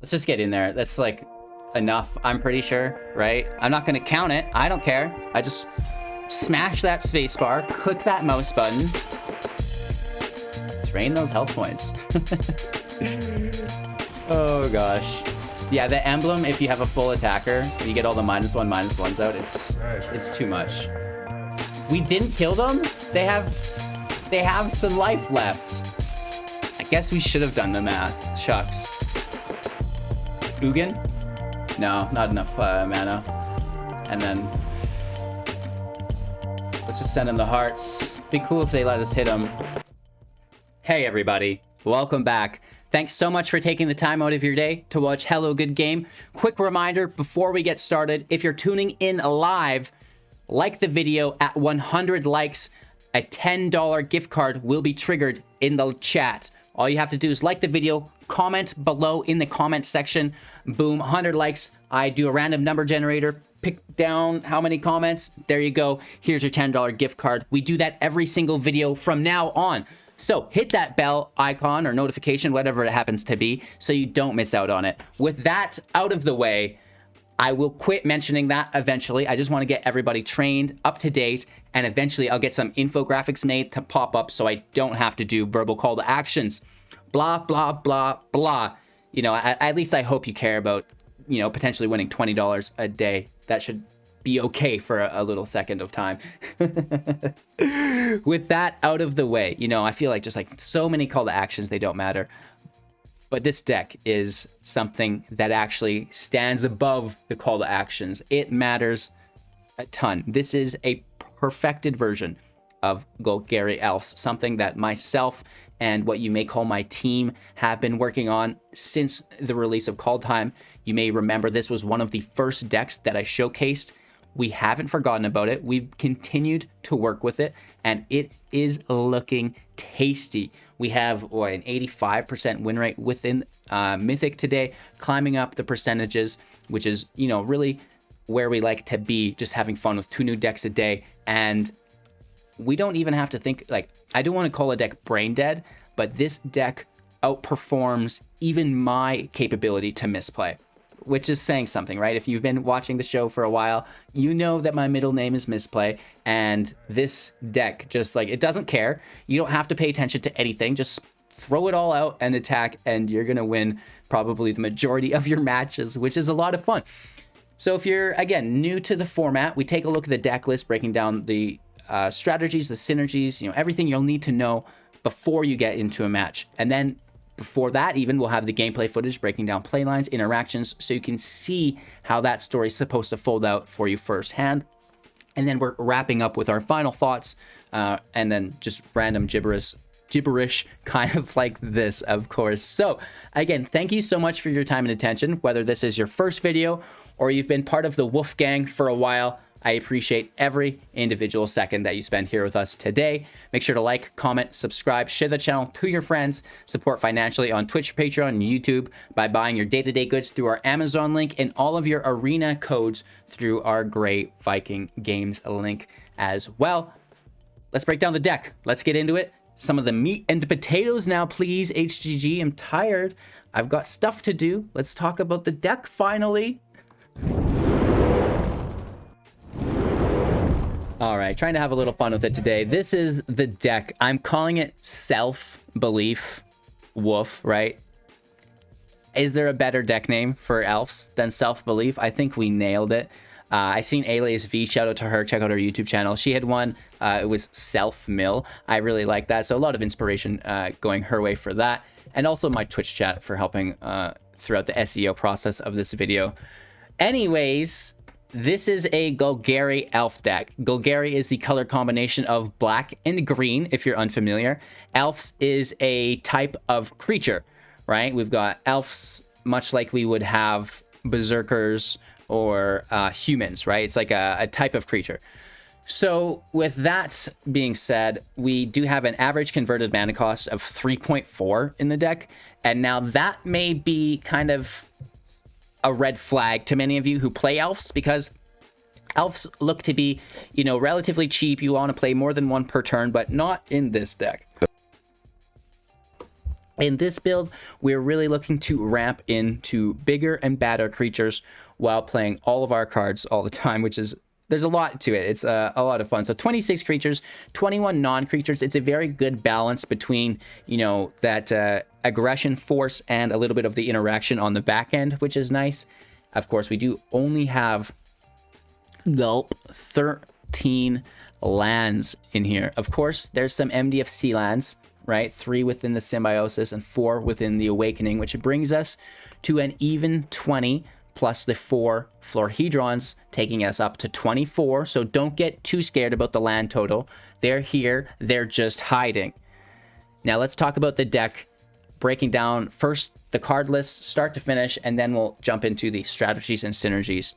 Let's just get in there. That's like enough, I'm pretty sure, right? I'm not gonna count it. I don't care. I just smash that space bar, click that mouse button, drain those health points. Oh gosh. Yeah, the emblem, if you have a full attacker, you get all the -1/-1s out, it's too much. We didn't kill them? They have some life left. I guess we should have done the math. Shucks. Ugin? No, not enough mana. And then let's just send him the hearts. Be cool if they let us hit him. Hey everybody, welcome back. Thanks so much for taking the time out of your day to watch Hello Good Game. Quick reminder before we get started, if you're tuning in live, like the video. At 100 likes, a $10 gift card will be triggered in the chat. All you have to do is like the video, comment below in the comment section. Boom, 100 likes. I do a random number generator, pick down how many comments. There you go. Here's your $10 gift card. We do that every single video from now on. So hit that bell icon or notification, whatever it happens to be, so you don't miss out on it. With that out of the way, I will quit mentioning that eventually. I just want to get everybody trained, up to date, and eventually I'll get some infographics made to pop up so I don't have to do verbal call to actions. Blah, blah, blah, blah. You know, at least I hope you care about, you know, potentially winning $20 a day. That should be okay for a little second of time. With that out of the way, you know, I feel like just like so many call to actions, they don't matter. But this deck is something that actually stands above the call to actions. It matters a ton. This is a perfected version of Golgari Elves, something that myself and what you may call my team have been working on since the release of Call Time. You may remember this was one of the first decks that I showcased. We haven't forgotten about it. We've continued to work with it, and it is looking tasty. We have an 85% win rate within Mythic today, climbing up the percentages, which is, you know, really where we like to be, just having fun with 2 new decks a day. And we don't even have to think, like, I don't want to call a deck brain dead, but this deck outperforms even my capability to misplay, which is saying something, right? If you've been watching the show for a while, you know that my middle name is Misplay, and this deck just, like, it doesn't care. You don't have to pay attention to anything. Just throw it all out and attack, and you're gonna win probably the majority of your matches, which is a lot of fun. So if you're, again, new to the format, we take a look at the deck list, breaking down the strategies, the synergies, you know, everything you'll need to know before you get into a match. And then before that, even, we'll have the gameplay footage breaking down playlines, interactions, so you can see how that story is supposed to fold out for you firsthand. And then we're wrapping up with our final thoughts, and then just random gibberish kind of like this, of course. So again, thank you so much for your time and attention, whether this is your first video or you've been part of the Wolf Gang for a while. I appreciate every individual second that you spend here with us today. Make sure to like, comment, subscribe, share the channel to your friends, support financially on Twitch, Patreon, and YouTube by buying your day-to-day goods through our Amazon link, and all of your Arena codes through our Grey Viking Games link as well. Let's break down the deck. Let's get into it. Some of the meat and potatoes now, please, HGG. I'm tired. I've got stuff to do. Let's talk about the deck finally. All right, trying to have a little fun with it today. This is the deck. I'm calling it Self-Belief Wolf, right? Is there a better deck name for elves than Self-Belief? I think we nailed it. I seen Alias V, shout out to her, check out her YouTube channel. She had one, it was Self-Mill. I really like that. So a lot of inspiration going her way for that. And also my Twitch chat for helping throughout the SEO process of this video. Anyways, this is a Golgari Elf deck. Golgari is the color combination of black and green, if you're unfamiliar. Elves is a type of creature, right? We've got elves, much like we would have berserkers or humans, right? It's like a type of creature. So with that being said, we do have an average converted mana cost of 3.4 in the deck. And now that may be kind of a red flag to many of you who play elves, because elves look to be, you know, relatively cheap. You want to play more than one per turn, but not in this deck. In this build, we're really looking to ramp into bigger and badder creatures while playing all of our cards all the time, which is, there's a lot to it. It's a lot of fun. So 26 creatures, 21 non-creatures. It's a very good balance between, you know, that aggression force and a little bit of the interaction on the back end, which is nice. Of course, we do only have 13 lands in here. Of course, there's some MDFC lands, right? 3 within the Symbiosis and 4 within the Awakening, which brings us to an even 20, plus the 4 Florahedrons, taking us up to 24. So don't get too scared about the land total. They're here. They're just hiding. Now let's talk about the deck, breaking down first the card list, start to finish, and then we'll jump into the strategies and synergies.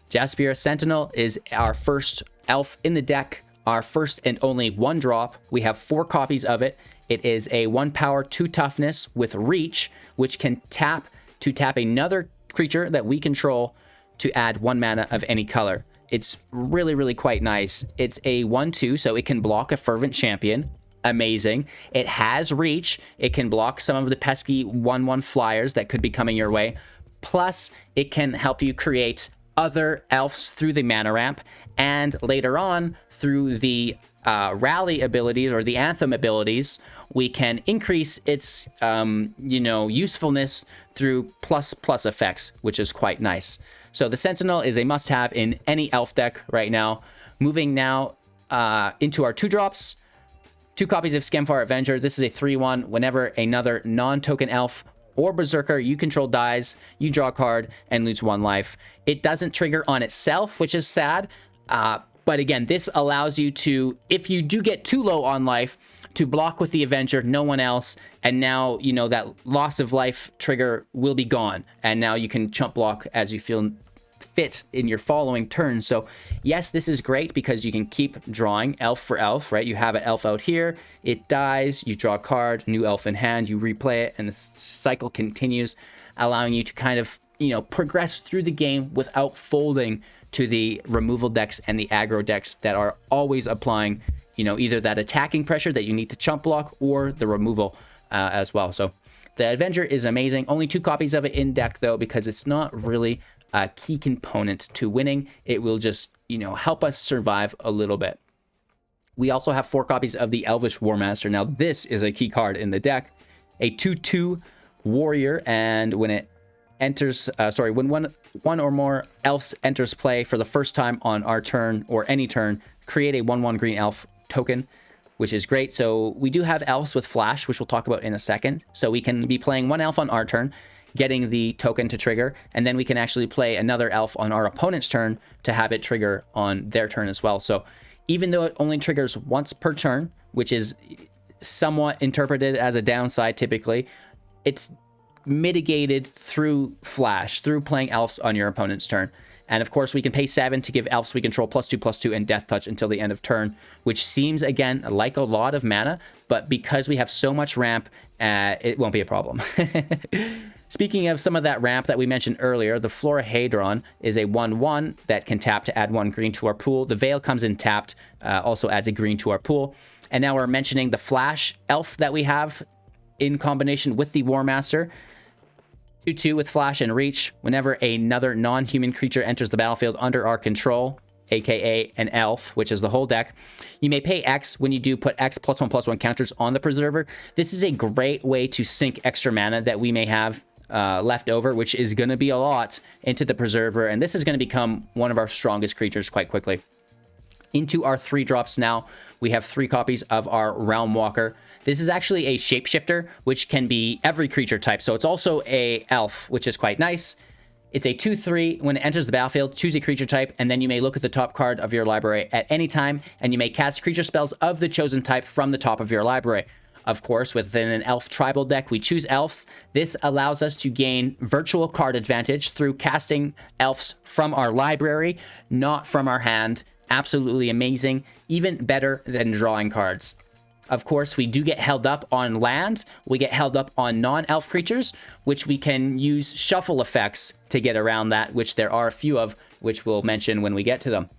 Jaspera Sentinel is our first elf in the deck, our first and only 1-drop. We have 4 copies of it. It is a 1 power, 2 toughness with reach, which can tap to tap another creature that we control to add 1 mana of any color. It's really, really quite nice. It's a 1/2, so it can block a Fervent Champion. Amazing. It has reach. It can block some of the pesky 1/1 flyers that could be coming your way. Plus, it can help you create other elves through the mana ramp, and later on through the rally abilities or the anthem abilities, we can increase its usefulness through plus effects, which is quite nice. So the Sentinel is a must-have in any elf deck right now. Moving now into our 2-drops. 2 copies of Skemfar Avenger. This is a 3/1. Whenever another non-token elf or berserker you control dies, you draw a card and lose 1 life. It doesn't trigger on itself, which is sad. But again, this allows you to, if you do get too low on life, to block with the Avenger, no one else. And now, you know, that loss of life trigger will be gone. And now you can chump block as you feel fit in your following turn. So yes, this is great because you can keep drawing elf for elf, right? You have an elf out here, it dies, you draw a card, new elf in hand, you replay it, and the cycle continues, allowing you to kind of, you know, progress through the game without folding to the removal decks and the aggro decks that are always applying, you know, either that attacking pressure that you need to chump block or the removal as well. So the Avenger is amazing. Only 2 copies of it in deck though, because it's not really a key component to winning. It will just, you know, help us survive a little bit. We also have 4 copies of the Elvish Warmaster. Now this is a key card in the deck, a 2/2 warrior, and when it enters, when one or more elves enters play for the first time on our turn or any turn, create a 1/1 green elf token, which is great. So we do have elves with flash, which we'll talk about in a second. So we can be playing 1 elf on our turn, getting the token to trigger, and then we can actually play another elf on our opponent's turn to have it trigger on their turn as well. So even though it only triggers once per turn, which is somewhat interpreted as a downside typically, it's mitigated through flash, through playing elves on your opponent's turn. And of course, we can pay 7 to give elves we control +2/+2 and death touch until the end of turn, which seems, again, like a lot of mana, but because we have so much ramp, it won't be a problem. Speaking of some of that ramp that we mentioned earlier, the Florahedron is a 1/1 that can tap to add 1 green to our pool. The Veil comes in tapped, also adds a green to our pool. And now we're mentioning the Flash elf that we have in combination with the Warmaster. 2/2 with Flash and Reach. Whenever another non-human creature enters the battlefield under our control, aka an elf, which is the whole deck, you may pay X. When you do, put X +1/+1 counters on the Preserver. This is a great way to sink extra mana that we may have left over, which is going to be a lot, into the Preserver, and this is going to become one of our strongest creatures quite quickly. Into our 3-drops now, we have 3 copies of our Realm Walker. This is actually a shapeshifter, which can be every creature type, so it's also a elf, which is quite nice. It's a 2/3. When it enters the battlefield, choose a creature type, and then you may look at the top card of your library at any time, and you may cast creature spells of the chosen type from the top of your library. Of course, within an elf tribal deck, we choose elves. This allows us to gain virtual card advantage through casting elves from our library, not from our hand. Absolutely amazing, even better than drawing cards. Of course, we do get held up on land. We get held up on non-elf creatures, which we can use shuffle effects to get around that, which there are a few of, which we'll mention when we get to them.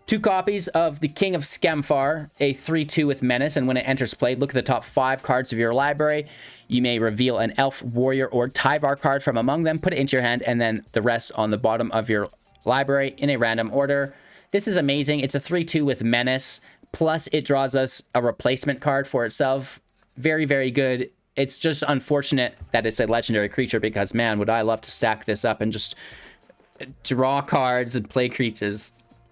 2 copies of the King of Skemfar, a 3/2 with Menace, and when it enters play, look at the top 5 cards of your library. You may reveal an Elf, Warrior, or Tyvar card from among them, put it into your hand, and then the rest on the bottom of your library in a random order. This is amazing. It's a 3/2 with Menace, plus it draws us a replacement card for itself. Very, very good. It's just unfortunate that it's a legendary creature because, man, would I love to stack this up and just draw cards and play creatures.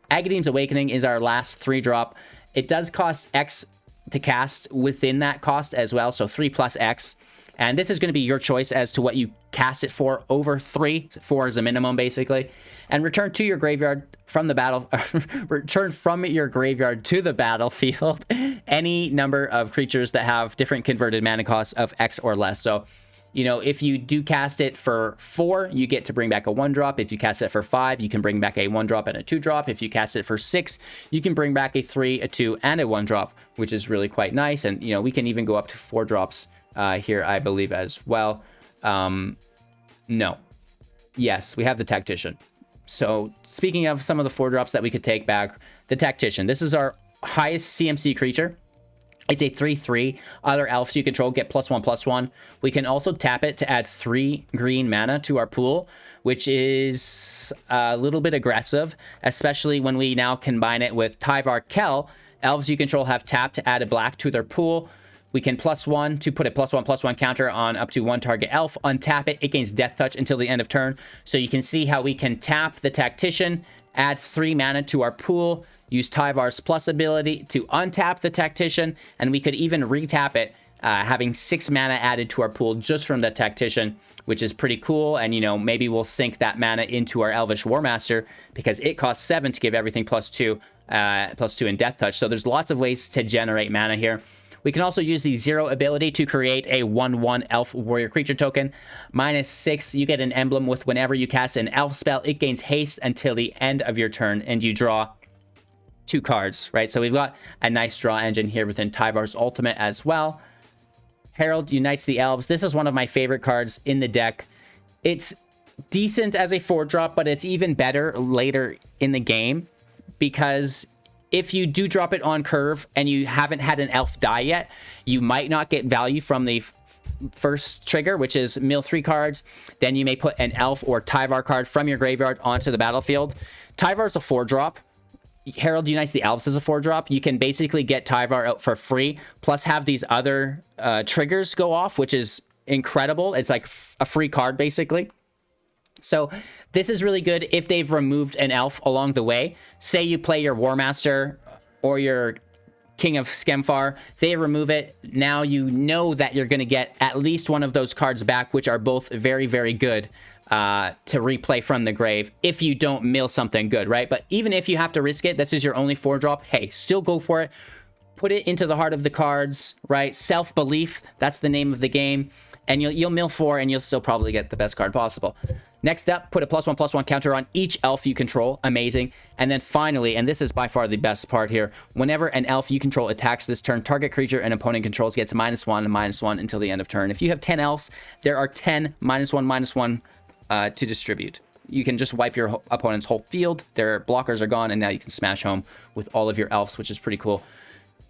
Agadeem's Awakening is our last 3-drop. It does cost X to cast within that cost as well, so 3 plus X. And this is going to be your choice as to what you cast it for over 3. 4 is a minimum, basically. And return to your graveyard from the battle. Return from your graveyard to the battlefield any number of creatures that have different converted mana costs of X or less. So, you know, if you do cast it for 4, you get to bring back a 1-drop. If you cast it for 5, you can bring back a 1-drop and a 2-drop. If you cast it for 6, you can bring back a 3, a 2, and a 1-drop, which is really quite nice. And, you know, we can even go up to 4 drops here, I believe, as well. No. Yes, we have the Tactician. So, speaking of some of the 4-drops that we could take back, the Tactician. This is our highest CMC creature. It's a 3/3. Other elves you control get +1/+1. We can also tap it to add 3 green mana to our pool, which is a little bit aggressive, especially when we now combine it with Tyvar Kell. Elves you control have tapped to add a black to their pool. We can +1 to put a +1/+1 counter on up to 1 target elf. Untap it. It gains Death Touch until the end of turn. So you can see how we can tap the Tactician, add 3 mana to our pool, use Tyvar's plus ability to untap the Tactician, and we could even retap it, having 6 mana added to our pool just from the Tactician, which is pretty cool. And, you know, maybe we'll sink that mana into our Elvish Warmaster because it costs 7 to give everything +2 in Death Touch. So there's lots of ways to generate mana here. We can also use the 0 ability to create a 1/1 Elf Warrior creature token. -6, you get an emblem with whenever you cast an elf spell, it gains haste until the end of your turn, and you draw 2 cards, right? So we've got a nice draw engine here within Tyvar's ultimate as well. Harald unites the elves. This is one of my favorite cards in the deck. It's decent as a 4-drop, but it's even better later in the game because if you do drop it on curve and you haven't had an elf die yet, you might not get value from the first trigger, which is mill 3 cards. Then you may put an elf or Tyvar card from your graveyard onto the battlefield. Tyvar's a 4-drop. Harald Unites the Elves is a 4-drop. You can basically get Tyvar out for free, plus have these other triggers go off, which is incredible. It's like a free card, basically. So this is really good if they've removed an elf along the way. Say you play your Warmaster or your King of Skemfar, they remove it. Now you know that you're going to get at least one of those cards back, which are both very, very good to replay from the grave if you don't mill something good, right? But even if you have to risk it, this is your only 4-drop, hey, still go for it. Put it into the heart of the cards, right? Self-belief, that's the name of the game. And you'll mill 4 and you'll still probably get the best card possible. Next up, put a +1/+1 counter on each elf you control. Amazing. And then finally, and this is by far the best part here, whenever an elf you control attacks this turn, target creature an opponent controls gets -1 and -1 until the end of turn. If you have 10 elves, there are 10 -1/-1 to distribute. You can just wipe your opponent's whole field. Their blockers are gone, and now you can smash home with all of your elves, which is pretty cool.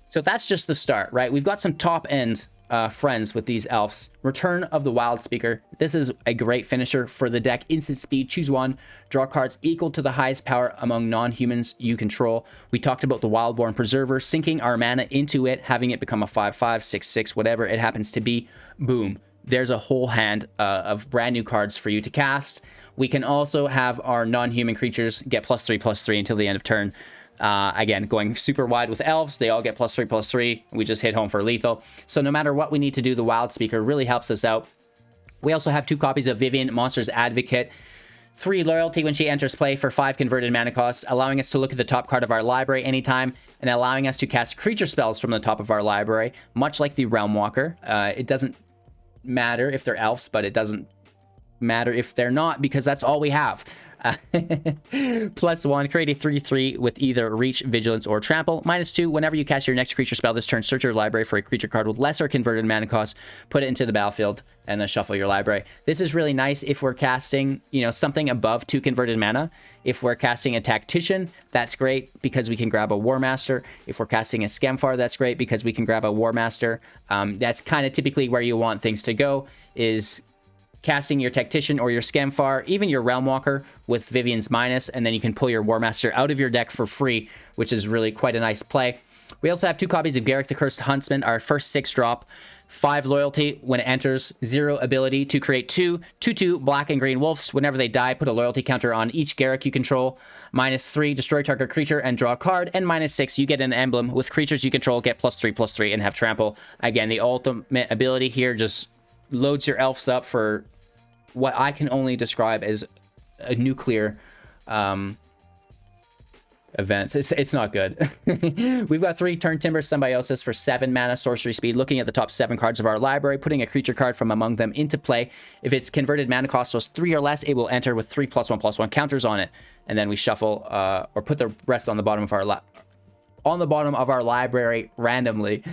So that's just the start, right? We've got some top-end friends with these elves. Return of the Wildspeaker. This is a great finisher for the deck. Instant speed, choose 1, draw cards equal to the highest power among non-humans you control. We talked about the Wildborn Preserver, sinking our mana into it, having it become a 5/5, 6/6, whatever it happens to be. Boom. There's a whole hand of brand new cards for you to cast. We can also have our non-human creatures get +3/+3 until the end of turn. Again, going super wide with elves, they all get +3/+3. We just hit home for lethal. So no matter what we need to do, the Wildspeaker really helps us out. We also have 2 copies of Vivian, Monster's Advocate. 3 loyalty when she enters play for 5 converted mana costs, allowing us to look at the top card of our library anytime, and allowing us to cast creature spells from the top of our library, much like the Realm Walker. It doesn't matter if they're elves, but it doesn't matter if they're not, because that's all we have. +1, create a 3/3 with either Reach, Vigilance, or Trample. -2, whenever you cast your next creature spell this turn, search your library for a creature card with lesser converted mana cost, put it into the battlefield, and then shuffle your library. This is really nice if we're casting, you know, something above 2 converted mana. If we're casting a Tactician, that's great because we can grab a Warmaster. If we're casting a Skemfar, that's great because we can grab a Warmaster. That's kind of typically where you want things to go, is casting your Tactician or your Skemfar, even your Realm Walker with Vivian's Minus, and then you can pull your Warmaster out of your deck for free, which is really quite a nice play. We also have 2 copies of Garrick the Cursed Huntsman, our first 6-drop. 5 loyalty when it enters, 0 ability to create 2/2 black and green wolves. Whenever they die, put a loyalty counter on each Garrick you control. -3, destroy target creature and draw a card. And -6, you get an emblem. With creatures you control, get +3/+3 and have trample. Again, the ultimate ability here just loads your elves up for what I can only describe as a nuclear events. It's not good. We've got 3 Turn Timber Symbiosis for 7 mana sorcery speed. Looking at the top 7 cards of our library, putting a creature card from among them into play. If its converted mana cost was 3 or less, it will enter with 3 +1/+1 counters on it. And then we shuffle or put the rest on the bottom of our library randomly.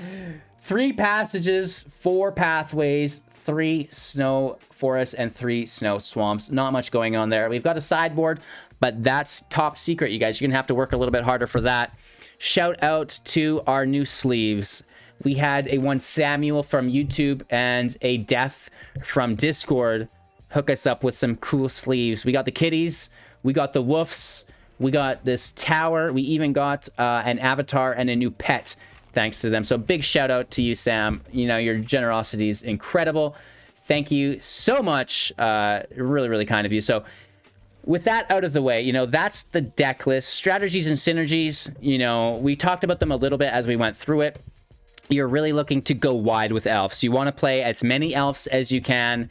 3 passages, 4 pathways, 3 snow forests, and 3 snow swamps. Not much going on there. We've got a sideboard, but that's top secret, you guys. You're gonna have to work a little bit harder for that. Shout out to our new sleeves. We had a one Samuel from YouTube and a Death from Discord hook us up with some cool sleeves. We got the kitties, we got the woofs, we got this tower, we even got an avatar and a new pet thanks to them. So big shout out to you, Sam. You know, your generosity is incredible. Thank you so much. Really, really kind of you. So with that out of the way, you know, that's the deck list. Strategies and synergies, you know, we talked about them a little bit as we went through it. You're really looking to go wide with elves. You want to play as many elves as you can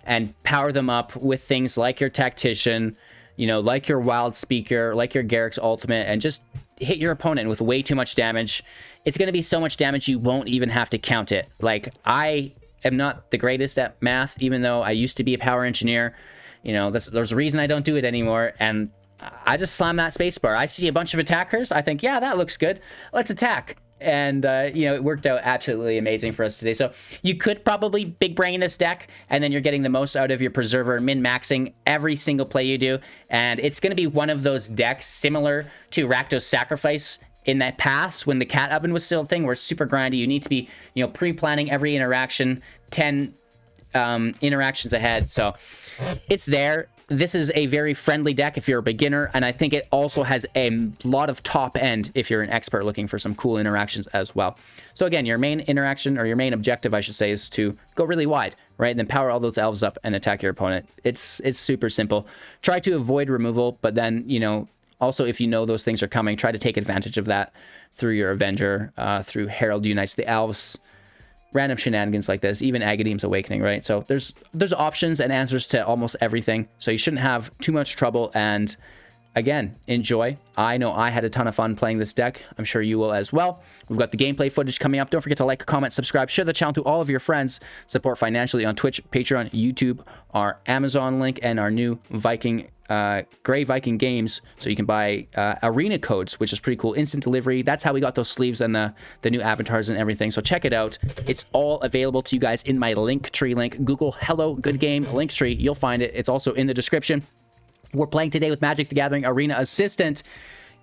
and power them up with things like your Tactician, you know, like your Wildspeaker, like your Garrick's Ultimate, and just hit your opponent with way too much damage. It's going to be so much damage you won't even have to count it. Like, I am not the greatest at math, even though I used to be a power engineer. You know, there's a reason I don't do it anymore, and I just slam that spacebar. I see a bunch of attackers, I think, yeah, that looks good. Let's attack. And, you know, it worked out absolutely amazing for us today. So you could probably big brain this deck, and then you're getting the most out of your Preserver, min-maxing every single play you do. And it's going to be one of those decks similar to Rakdos Sacrifice in that past when the cat oven was still a thing, where it's super grindy. You need to be, you know, pre-planning every interaction, 10 interactions ahead. So it's there. This is a very friendly deck if you're a beginner, and I think it also has a lot of top end if you're an expert looking for some cool interactions as well. So again, your main interaction, or your main objective, I should say, is to go really wide, right? And then power all those elves up and attack your opponent. It's super simple. Try to avoid removal, but then, you know, also if you know those things are coming, try to take advantage of that through your Avenger, through Harald Unites the Elves, random shenanigans like this, even Agadeem's Awakening, right? So there's options and answers to almost everything. So you shouldn't have too much trouble. And again, enjoy. I know I had a ton of fun playing this deck. I'm sure you will as well. We've got the gameplay footage coming up. Don't forget to like, comment, subscribe, share the channel to all of your friends. Support financially on Twitch, Patreon, YouTube, our Amazon link, and our new Viking Grey Viking games, so you can buy arena codes, which is pretty cool. Instant delivery. That's how we got those sleeves and the new avatars and everything. So check it out. It's all available to you guys in my Linktree link. Google Hello Good Game Linktree. You'll find it. It's also in the description. We're playing today with Magic the Gathering Arena Assistant.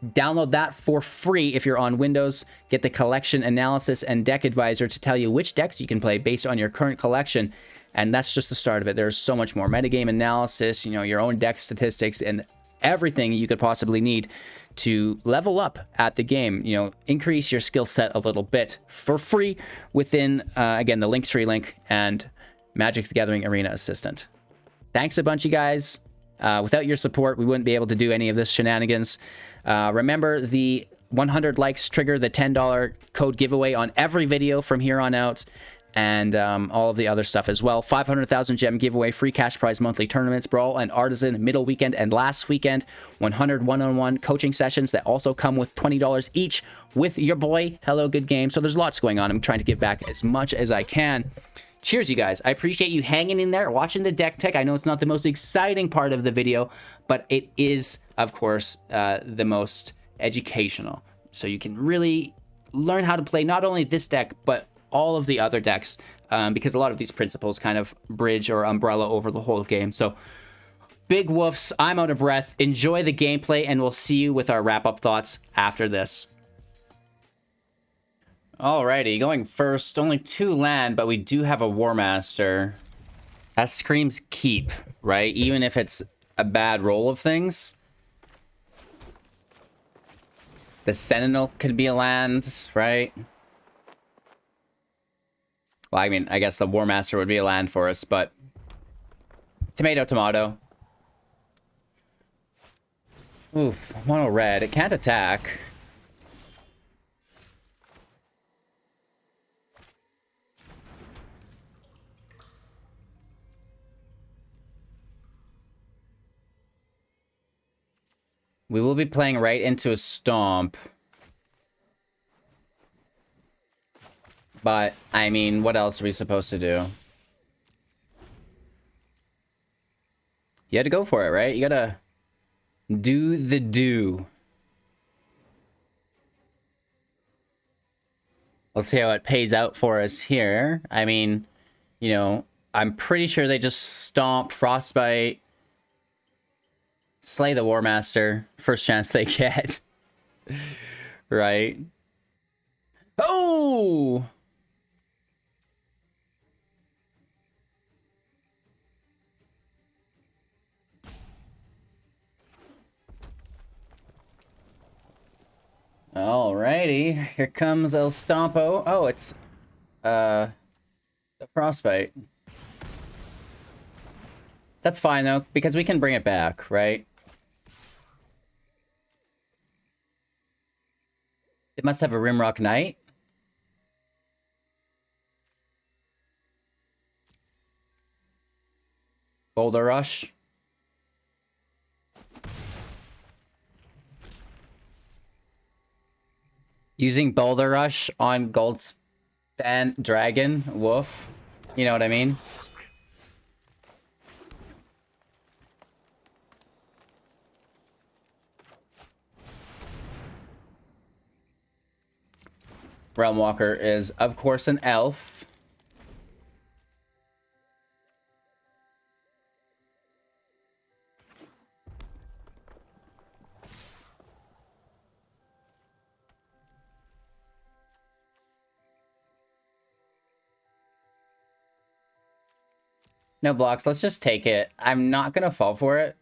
Download that for free if you're on Windows. Get the collection analysis and deck advisor to tell you which decks you can play based on your current collection. And that's just the start of it. There's so much more metagame analysis, you know, your own deck statistics, and everything you could possibly need to level up at the game. You know, increase your skill set a little bit for free within, again, the Linktree link and Magic the Gathering Arena Assistant. Thanks a bunch, you guys. Without your support, we wouldn't be able to do any of this shenanigans. Remember, the 100 likes trigger the $10 code giveaway on every video from here on out. And all of the other stuff as well. 500,000 gem giveaway, free cash prize monthly tournaments, Brawl and Artisan, middle weekend and last weekend, 100 one-on-one coaching sessions that also come with $20 each with your boy, Hello Good Game. So there's lots going on. I'm trying to give back as much as I can. cheers, you guys. I appreciate you hanging in there, watching the deck tech. I know it's not the most exciting part of the video, but it is, of course, the most educational. So you can really learn how to play not only this deck, but all of the other decks, because a lot of these principles kind of bridge or umbrella over the whole game. So big woofs, I'm out of breath. Enjoy the gameplay, and we'll see you with our wrap-up thoughts after this. Alrighty, going first. Only 2 land, but we do have a Warmaster. That screams keep, right? Even if it's a bad roll of things. The Sentinel could be a land, right? Well, I mean, I guess the Warmaster would be a land for us, but... Tomato, tomato. Oof, mono red. It can't attack. We will be playing right into a stomp. But, I mean, what else are we supposed to do? You had to go for it, right? You gotta do the do. Let's see how it pays out for us here. I mean, you know, I'm pretty sure they just stomp, frostbite, slay the Warmaster, first chance they get. Right? Oh! Alrighty, here comes El Stompo. Oh, it's the frostbite. That's fine though, because we can bring it back, right? It must have a Rimrock Knight. Boulder Rush. Using Boulder Rush on Goldspan Dragon, woof. You know what I mean? Realmwalker is, of course, an elf. No blocks, let's just take it. I'm not gonna fall for it.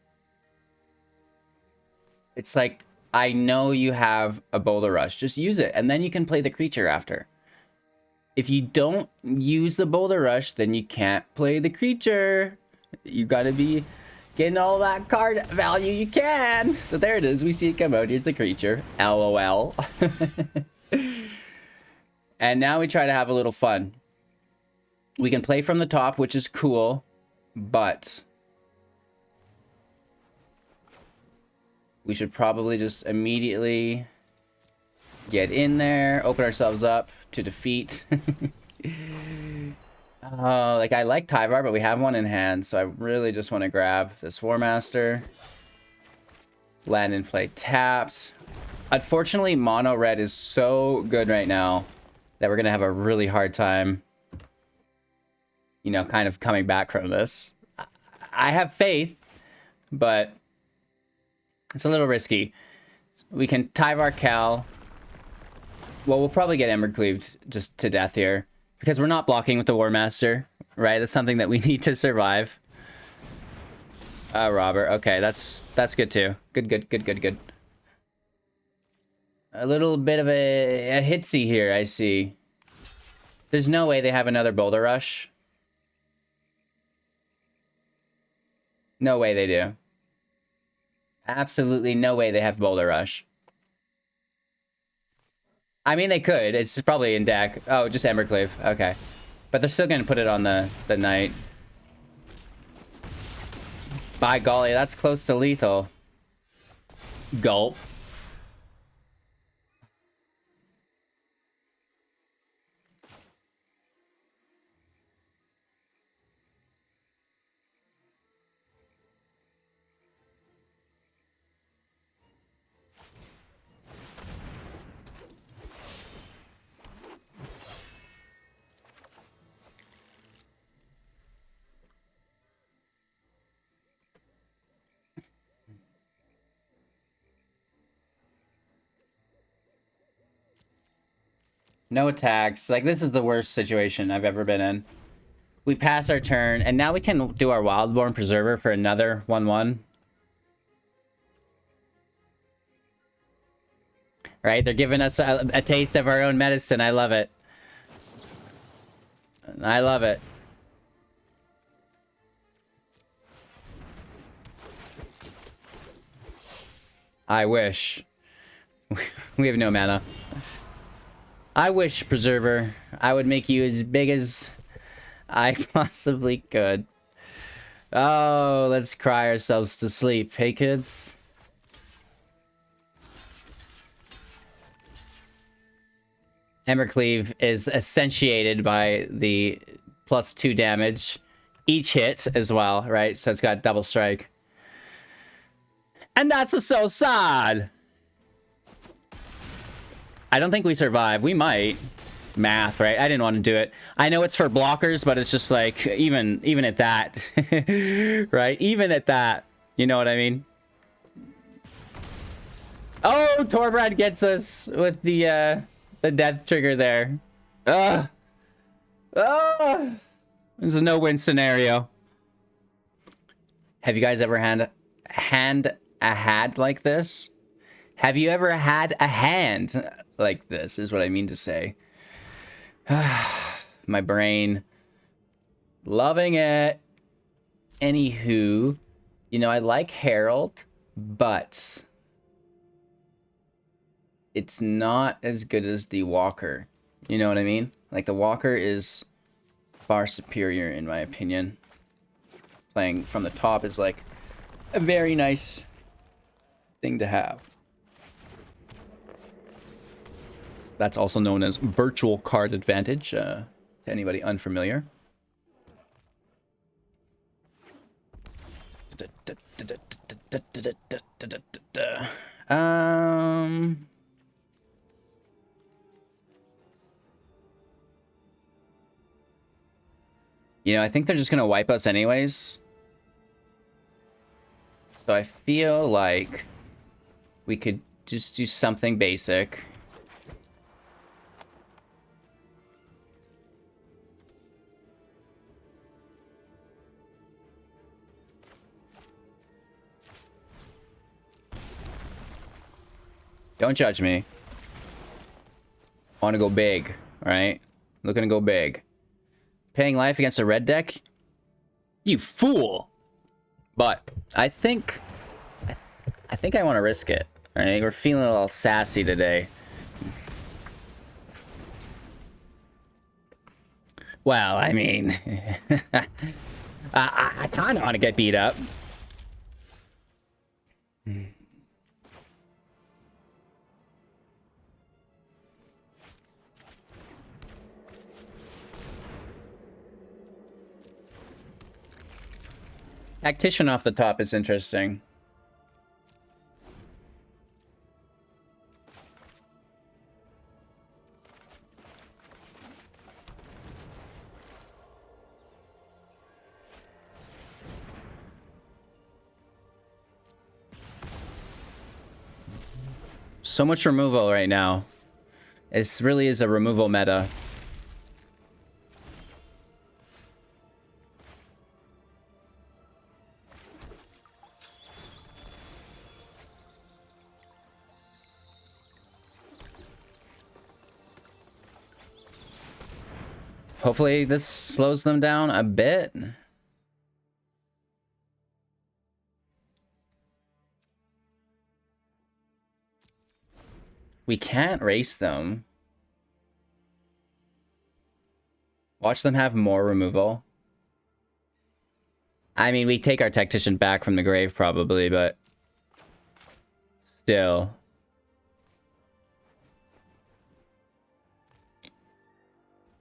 It's like, I know you have a Boulder Rush. Just use it, and then you can play the creature after. If you don't use the Boulder Rush, then you can't play the creature. You gotta be getting all that card value you can. So there it is. We see it come out. Here's the creature. LOL. And now we try to have a little fun. We can play from the top, which is cool, but we should probably just immediately get in there, open ourselves up to defeat. Like, I like Tyvar, but we have one in hand, so I really just want to grab this Warmaster. Land and play tapped. Unfortunately, mono red is so good right now that we're going to have a really hard time, you know, kind of coming back from this. I have faith, but it's a little risky. We can Tyvar Kell. Well, we'll probably get Embercleaved just to death here, because we're not blocking with the Warmaster, right? That's something that we need to survive. Robert. Okay, that's good too. Good. A little bit of a hitsy here, I see. There's no way they have another Boulder Rush. No way they do. Absolutely no way they have Boulder Rush. I mean, they could. It's probably in deck. Oh, just Embercleave. Okay. But they're still going to put it on the knight. By golly, that's close to lethal. Gulp. No attacks. Like, this is the worst situation I've ever been in. We pass our turn, and now we can do our Wildborn Preserver for another 1/1. Right? They're giving us a taste of our own medicine. I love it. I love it. I wish. We have no mana. I wish, Preserver, I would make you as big as I possibly could. Oh, let's cry ourselves to sleep. Hey, kids. Embercleave is essentiated by the +2 damage each hit as well, right? So it's got double strike. And that's so sad. I don't think we survive. We might. Math, right? I didn't want to do it. I know it's for blockers, but it's just like, even at that, right? Even at that, you know what I mean? Oh, Torbrad gets us with the death trigger there. Ugh. Ugh. There's a no-win scenario. Have you guys ever had a hand like this? Have you ever had a hand like this, is what I mean to say. My brain. Loving it. Anywho, you know, I like Harald, but it's not as good as the Walker. You know what I mean? Like, the Walker is far superior, in my opinion. Playing from the top is, like, a very nice thing to have. That's also known as virtual card advantage, to anybody unfamiliar. You know, I think they're just gonna wipe us anyways. So I feel like we could just do something basic. Don't judge me. I want to go big, alright? Looking to go big. Paying life against a red deck? You fool! But I think I want to risk it. Alright, we're feeling a little sassy today. Well, I mean, I kind of want to get beat up. Tactician off the top is interesting. So much removal right now. This really is a removal meta. Hopefully this slows them down a bit. We can't race them. Watch them have more removal. I mean, we take our Tactician back from the grave probably, but still.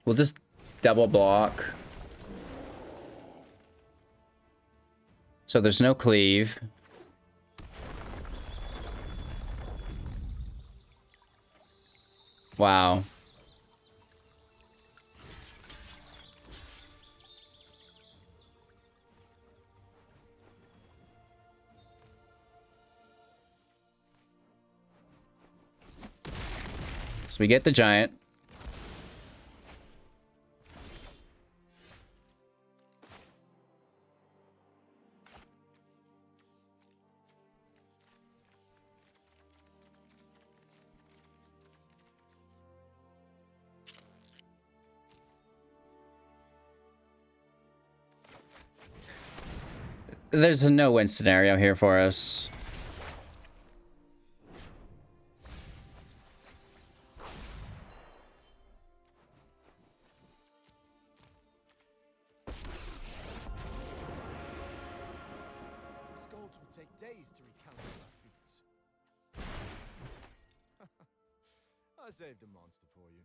We'll just double block. So there's no cleave. Wow. So we get the giant. There's a no-win scenario here for us. I saved a monster for you.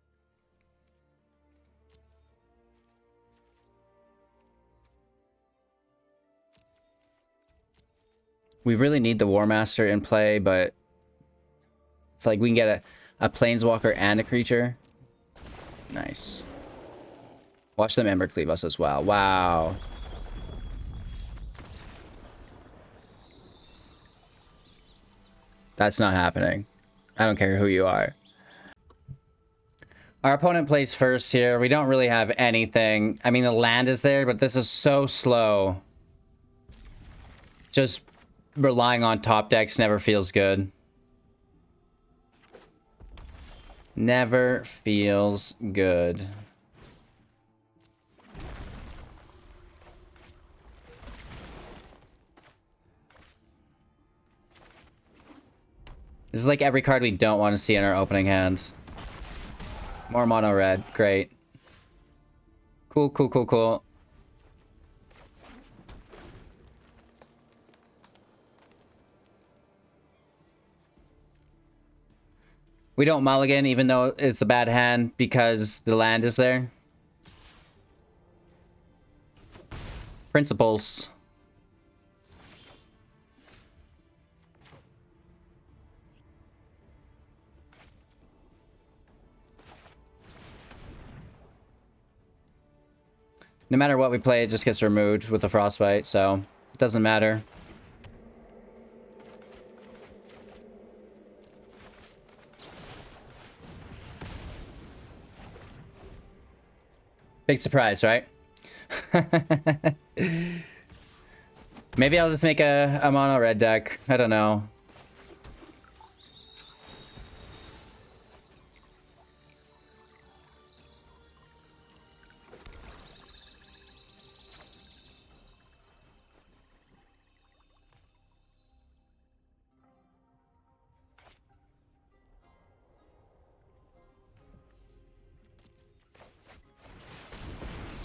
We really need the Warmaster in play, but it's like we can get a Planeswalker and a creature. Nice. Watch them Ember Cleave us as well. Wow. That's not happening. I don't care who you are. Our opponent plays first here. We don't really have anything. I mean, the land is there, but this is so slow. Just relying on top decks never feels good. Never feels good. This is like every card we don't want to see in our opening hand. More mono red. Great. Cool, cool, cool, cool. We don't mulligan even though it's a bad hand because the land is there. Principles. No matter what we play, it just gets removed with the Frostbite, so it doesn't matter. Big surprise, right? Maybe I'll just make a mono red deck. I don't know.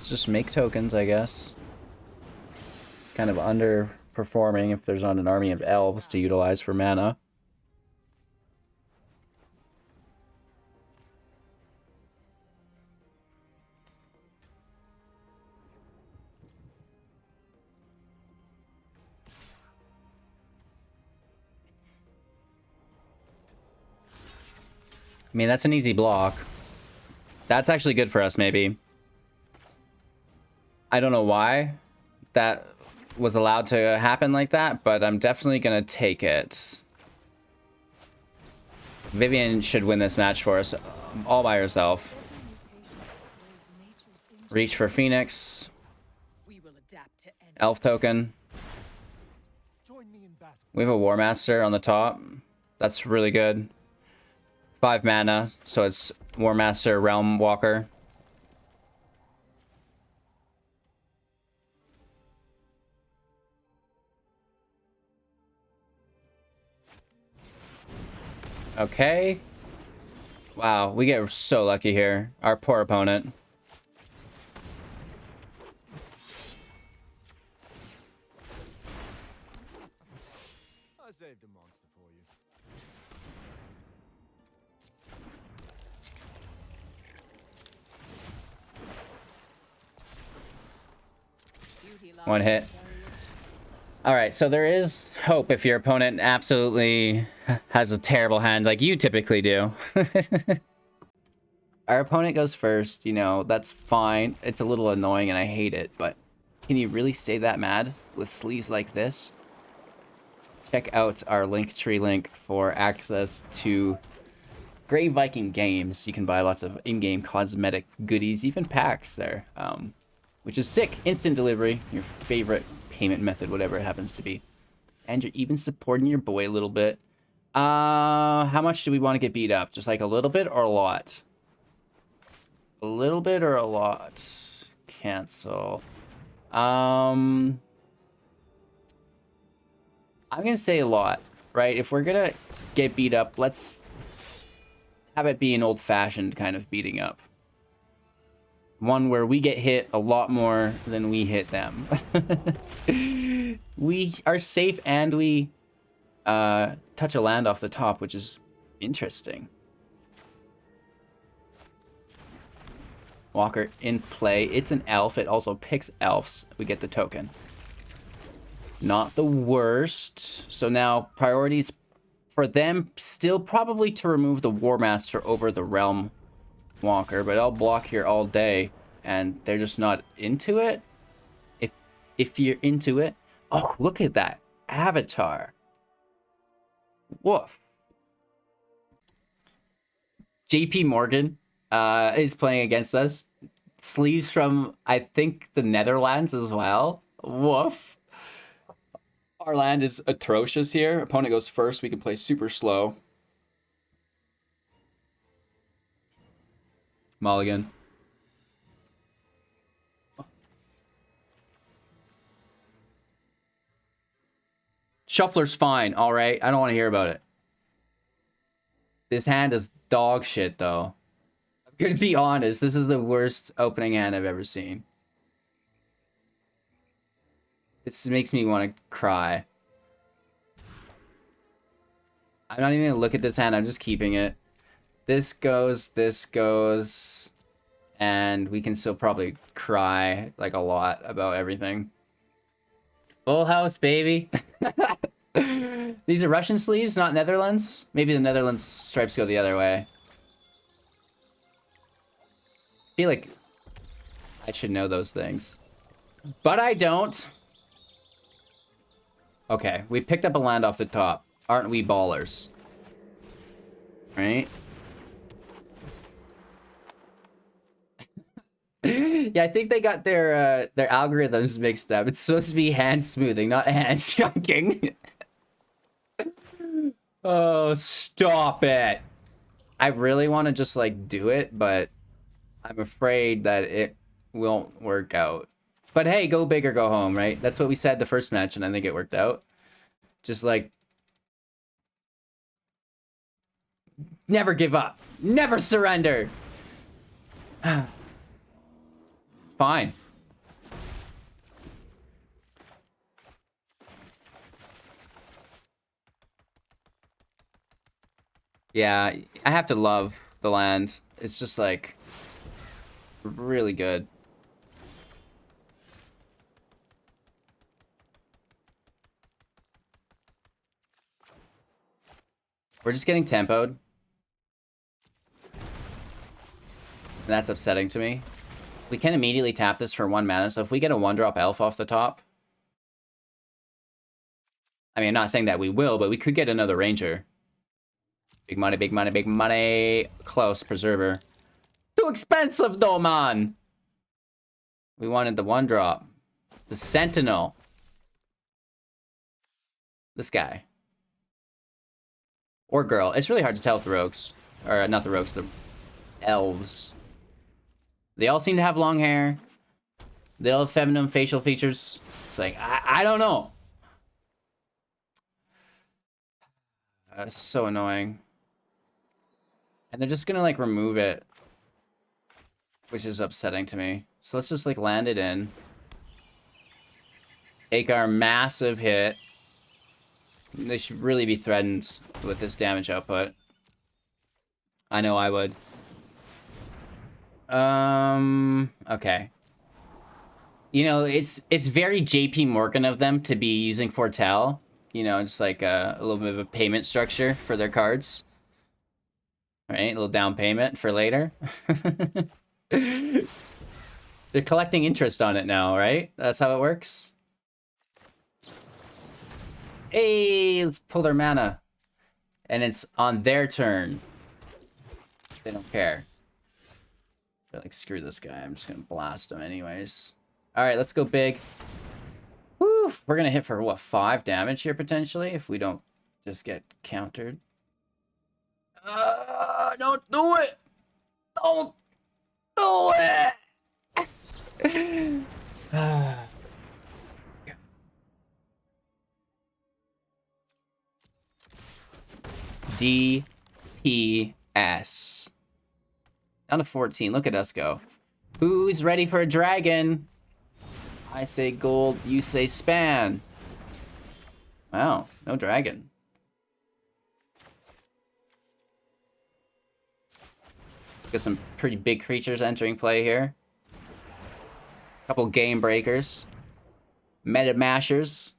Just make tokens, I guess. It's kind of underperforming if there's not an army of elves to utilize for mana. I mean, that's an easy block. That's actually good for us, maybe. I don't know why that was allowed to happen like that, but I'm definitely going to take it. Vivian should win this match for us all by herself. Reach for Phoenix. Elf token. We have a Warmaster on the top. That's really good. 5 mana, so it's Warmaster, Realm Walker. Okay. Wow, we get so lucky here. Our poor opponent. I saved a monster for you. One hit. Alright, so there is hope if your opponent absolutely has a terrible hand like you typically do. Our opponent goes first, you know, that's fine. It's a little annoying and I hate it, but can you really stay that mad with sleeves like this? Check out our Linktree link for access to Grey Viking games. You can buy lots of in-game cosmetic goodies, even packs there, which is sick. Instant delivery, your favorite payment method, whatever it happens to be. And you're even supporting your boy a little bit. How much do we want to get beat up? Just like a little bit or a lot? A little bit or a lot? Cancel. I'm gonna say a lot, right? If we're gonna get beat up, let's have it be an old-fashioned kind of beating up. One where we get hit a lot more than we hit them. We are safe and we touch a land off the top, which is interesting. Walker in play. It's an elf. It also picks elves. We get the token. Not the worst. So now priorities for them still probably to remove the Warmaster over the Realm Walker, but I'll block here all day and they're just not into it. If you're into it. Oh, look at that avatar. Woof. JP Morgan is playing against us. Sleeves from, I think, the Netherlands as well. Woof. Our land is atrocious here. Opponent goes first. We can play super slow. Mulligan. Shuffler's fine, all right? I don't want to hear about it. This hand is dog shit, though. I'm going to be honest. This is the worst opening hand I've ever seen. This makes me want to cry. I'm not even going to look at this hand. I'm just keeping it. This goes, and we can still probably cry like a lot about everything. Full house, baby. These are Russian sleeves, not Netherlands. Maybe the Netherlands stripes go the other way. I feel like I should know those things. But I don't. Okay, we picked up a land off the top. Aren't we ballers? Right? Yeah, I think they got their algorithms mixed up. It's supposed to be hand smoothing, not hand chunking. Oh, stop it. I really want to just like do it, but I'm afraid that it won't work out. But hey, go big or go home, right? That's what we said the first match, and I think it worked out. Just like never give up. Never surrender. Fine. Yeah, I have to love the land. It's just like really good. We're just getting tempoed. And that's upsetting to me. We can immediately tap this for 1 mana, so if we get a 1-drop elf off the top... I mean, I'm not saying that we will, but we could get another ranger. Big money, big money, big money. Close, preserver. Too expensive though, man! We wanted the 1-drop. The Sentinel. This guy. Or girl. It's really hard to tell with the rogues. Or not the rogues, the elves. They all seem to have long hair. They all have feminine facial features. It's like, I don't know. It's so annoying. And they're just gonna like remove it. Which is upsetting to me. So let's just like land it in. Take our massive hit. They should really be threatened with this damage output. I know I would. Okay. You know, it's very JP Morgan of them to be using Foretell. You know, just like a little bit of a payment structure for their cards. Right, a little down payment for later. They're collecting interest on it now, right? That's how it works. Hey, let's pull their mana. And it's on their turn. They don't care. They're like, screw this guy. I'm just gonna blast him anyways. Alright, let's go big. Woo! We're gonna hit for, what, 5 damage here, potentially? If we don't just get countered. Don't do it! Don't do it! DPS. Down to 14. Look at us go. Who's ready for a dragon? I say gold, you say span. Wow, no dragon. Got some pretty big creatures entering play here. Couple game breakers. Meta mashers.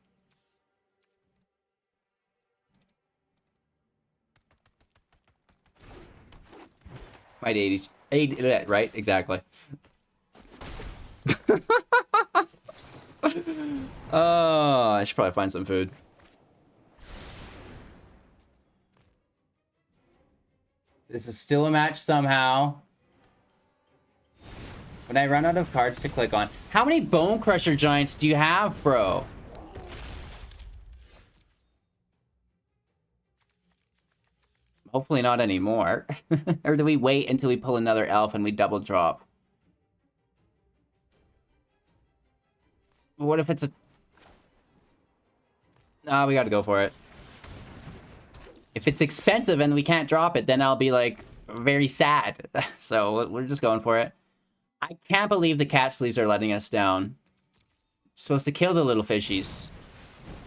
Might 80, right? Exactly. Oh, I should probably find some food. This is still a match somehow. When I run out of cards to click on. How many Bone Crusher Giants do you have, bro? Hopefully not anymore. Or do we wait until we pull another elf and we double drop? What if it's a... Ah, we gotta go for it. If it's expensive and we can't drop it, then I'll be, like, very sad. So, we're just going for it. I can't believe the cat sleeves are letting us down. Supposed to kill the little fishies.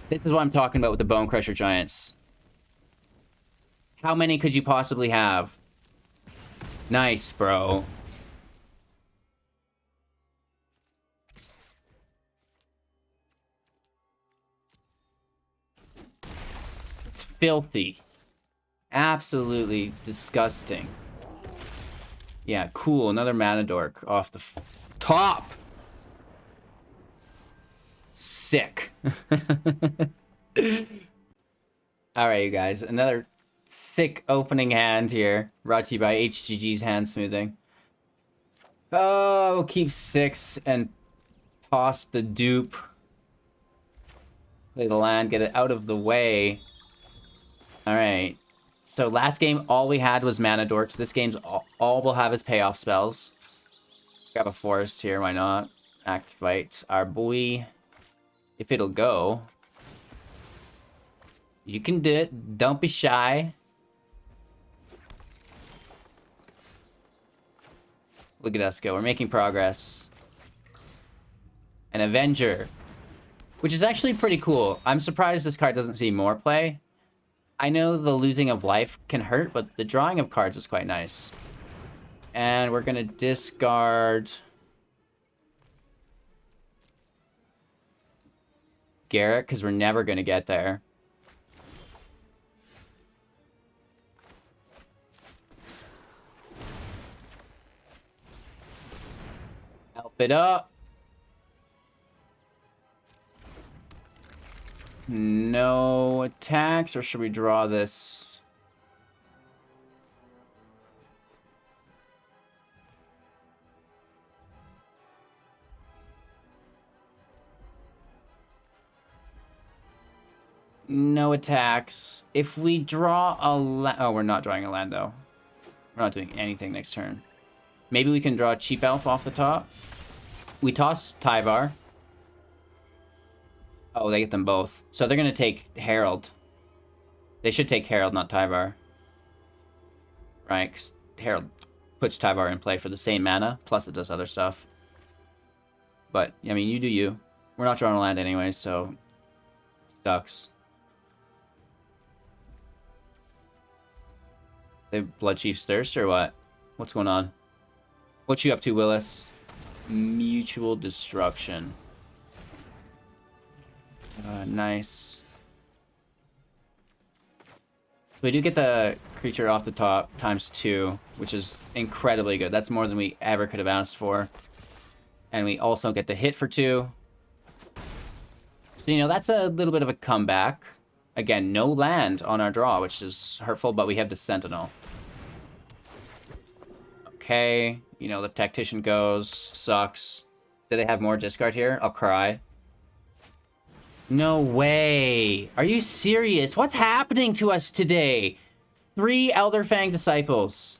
This is what I'm talking about with the Bone Crusher Giants. How many could you possibly have? Nice, bro. It's filthy. Absolutely disgusting. Yeah, cool. Another mana dork off the top. Sick. Alright, you guys. Another sick opening hand here. Brought to you by HGG's Hand Smoothing. Oh, we'll keep 6 and toss the dupe. Play the land, get it out of the way. Alright. So last game, all we had was mana dorks. This game's all we'll have is payoff spells. Grab a forest here, why not? Activate our boy. If it'll go. You can do it. Don't be shy. Look at us go. We're making progress. An Avenger. Which is actually pretty cool. I'm surprised this card doesn't see more play. I know the losing of life can hurt, but the drawing of cards is quite nice. And we're going to discard... Garrett, because we're never going to get there. Outfit up. No attacks, or should we draw this? No attacks. If we draw a land... Oh, we're not drawing a land, though. We're not doing anything next turn. Maybe we can draw a cheap elf off the top. We toss Tyvar. Oh, they get them both. So they're going to take Harald. They should take Harald, not Tyvar. Right, 'cause Harald puts Tyvar in play for the same mana, plus it does other stuff. But, I mean, you do you. We're not drawing a land anyway, so... Sucks. They Blood Chief's Thirst, or what? What's going on? What you up to, Willis? Mutual Destruction. Nice. So we do get the creature off the top ×2, which is incredibly good. That's more than we ever could have asked for. And we also get the hit for 2. So, you know, that's a little bit of a comeback. Again, no land on our draw, which is hurtful, but we have the Sentinel. Okay, you know, the Tactician goes. Sucks. Do they have more discard here? I'll cry. No way. Are you serious? What's happening to us today? 3 Elderfang Disciples.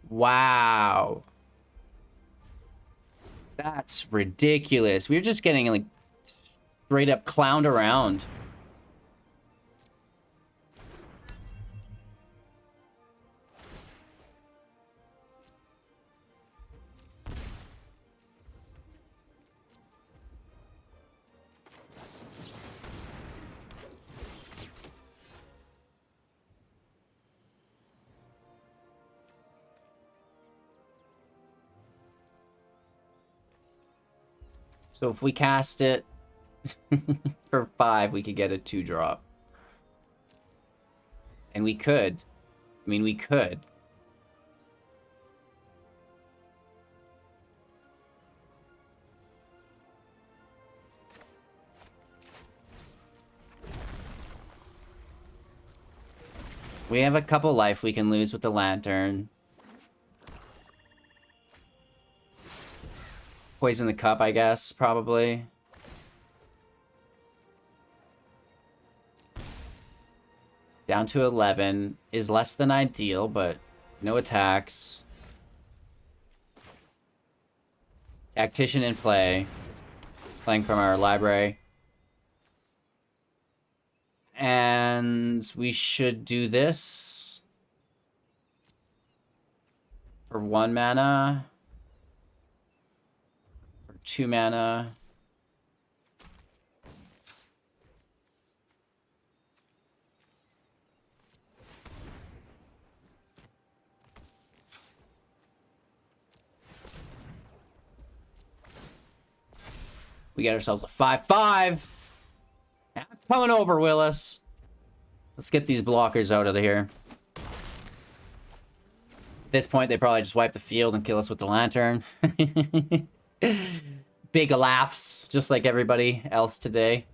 Wow. That's ridiculous. We're just getting, like, straight up clowned around. So if we cast it for 5, we could get a 2-drop. And we could. I mean, we could. We have a couple life we can lose with the lantern. Poison the cup, I guess, probably. Down to 11 is less than ideal, but no attacks. Tactician in play. Playing from our library. And we should do this for 1 mana. 2 mana. We get ourselves a 5/5. Now coming over, Willis. Let's get these blockers out of here. At this point, they probably just wipe the field and kill us with the lantern. Big laughs, just like everybody else today.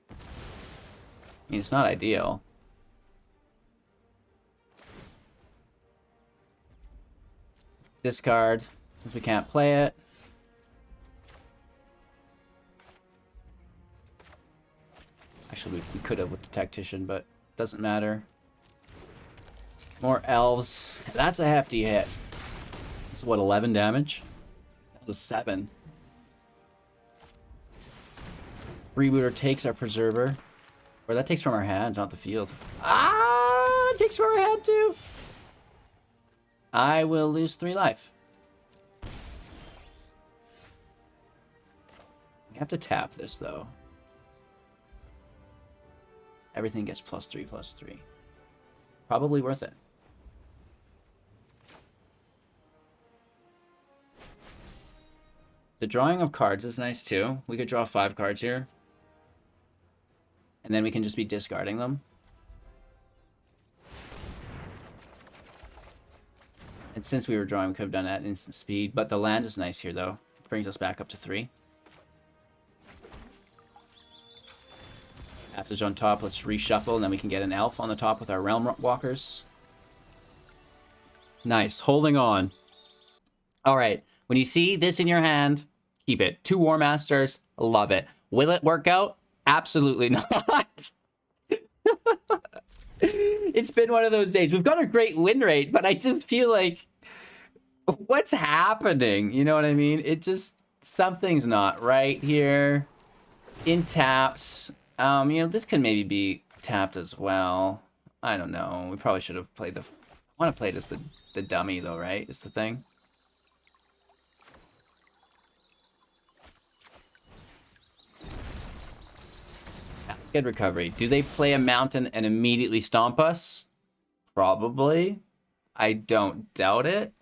I mean, it's not ideal. Discard, since we can't play it. Actually, we could have with the Tactician, but doesn't matter. More elves. That's a hefty hit. That's what, 11 damage? That was 7. Rebooter takes our Preserver. Or that takes from our hand, not the field. Ah! It takes from our hand too! I will lose 3 life. We have to tap this, though. Everything gets +3/+3. Probably worth it. The drawing of cards is nice too. We could draw 5 cards here. And then we can just be discarding them. And since we were drawing, we could have done that at instant speed. But the land is nice here though. It brings us back up to 3. Passage on top, let's reshuffle, and then we can get an elf on the top with our Realm Walkers. Nice, holding on. Alright, when you see this in your hand, keep it. 2 Warmasters, love it. Will it work out? Absolutely not. It's been one of those days. We've got a great win rate, but I just feel like, what's happening? You know what I mean? It just, something's not right here. In taps. You know, this could maybe be tapped as well. I don't know. We probably should have played the... I want to play it as the dummy, though, right? Is the thing. Yeah, good recovery. Do they play a mountain and immediately stomp us? Probably. I don't doubt it.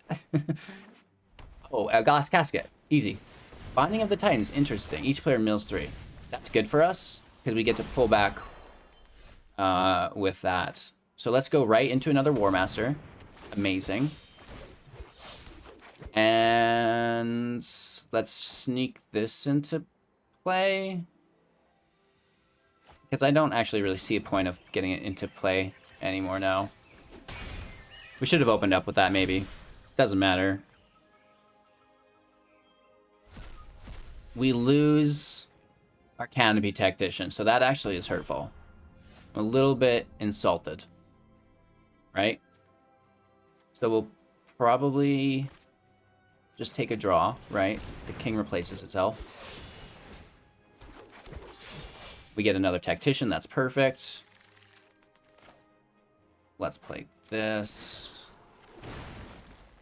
Oh, a glass casket. Easy. Binding of the Titans. Interesting. Each player mills 3. That's good for us. Because we get to pull back with that. So let's go right into another Warmaster. Amazing. And let's sneak this into play. Because I don't actually really see a point of getting it into play anymore now. We should have opened up with that maybe. Doesn't matter. We lose our Canopy Tactician. So that actually is hurtful. I'm a little bit insulted. Right? So we'll probably just take a draw, right? The king replaces itself. We get another Tactician, that's perfect. Let's play this.